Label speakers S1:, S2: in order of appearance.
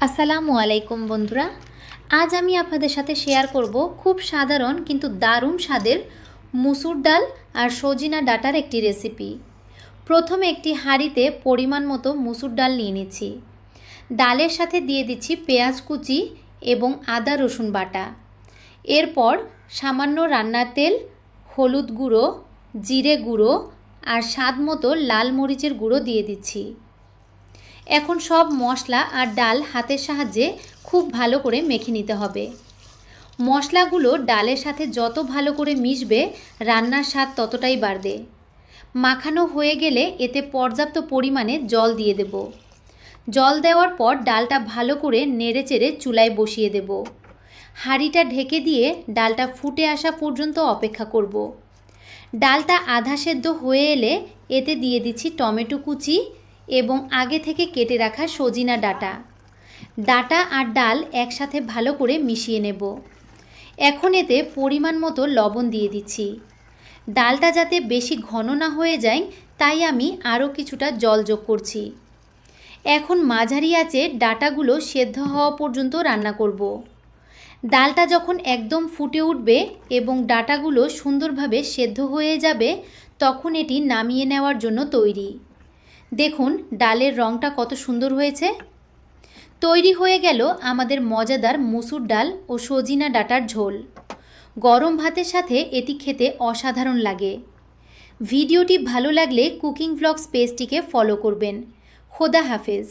S1: আসসালামু আলাইকুম বন্ধুরা। আজ আমি আপনাদের সাথে শেয়ার করব খুব সাধারণ কিন্তু দারুণ স্বাদের মুসুর ডাল আর সজিনা ডাঁটার একটি রেসিপি। প্রথমে একটি হাঁড়িতে পরিমাণ মতো মুসুর ডাল নিয়ে নিচ্ছি। ডালের সাথে দিয়ে দিচ্ছি পেঁয়াজ কুচি এবং আদা রসুন বাটা। এরপর সামান্য রান্নার তেল, হলুদ গুঁড়ো, জিরে গুঁড়ো আর স্বাদ মতো লাল মরিচের গুঁড়ো দিয়ে দিচ্ছি। এখন সব মশলা আর ডাল হাতের সাহায্যে খুব ভালো করে মেখে নিতে হবে। মশলাগুলো ডালের সাথে যত ভালো করে মিশবে রান্নার স্বাদ ততটাই বাড়বে। মাখানো হয়ে গেলে এতে পর্যাপ্ত পরিমাণে জল দিয়ে দেব। জল দেওয়ার পর ডালটা ভালো করে নেড়েচেড়ে চুলায় বসিয়ে দেব। হাঁড়িটা ঢেকে দিয়ে ডালটা ফুটে আসা পর্যন্ত অপেক্ষা করব। ডালটা আধা সেদ্ধ হয়ে এলে এতে দিয়ে দিচ্ছি টমেটো কুচি এবং আগে থেকে কেটে রাখা সজিনা ডাঁটা। ডাঁটা আর ডাল একসাথে ভালো করে মিশিয়ে নেব। এখন এতে পরিমাণ মতো লবণ দিয়ে দিচ্ছি। ডালটা যাতে বেশি ঘন না হয়ে যায় তাই আমি আরও কিছুটা জল যোগ করছি। এখন মাঝারি আঁচে ডাঁটাগুলো সেদ্ধ হওয়া পর্যন্ত রান্না করব। ডালটা যখন একদম ফুটে উঠবে এবং ডাঁটাগুলো সুন্দরভাবে সেদ্ধ হয়ে যাবে তখন এটি নামিয়ে নেওয়ার জন্য তৈরি। দেখুন ডালের রঙটা কত সুন্দর হয়েছে। তৈরি হয়ে গেল আমাদের মজাদার মুসুর ডাল ও সজিনা ডাঁটার ঝোল। গরম ভাতের সাথে এটি খেতে অসাধারণ লাগে। ভিডিওটি ভালো লাগলে কুকিং ব্লগস পেজটিকে ফলো করবেন। খোদা হাফেজ।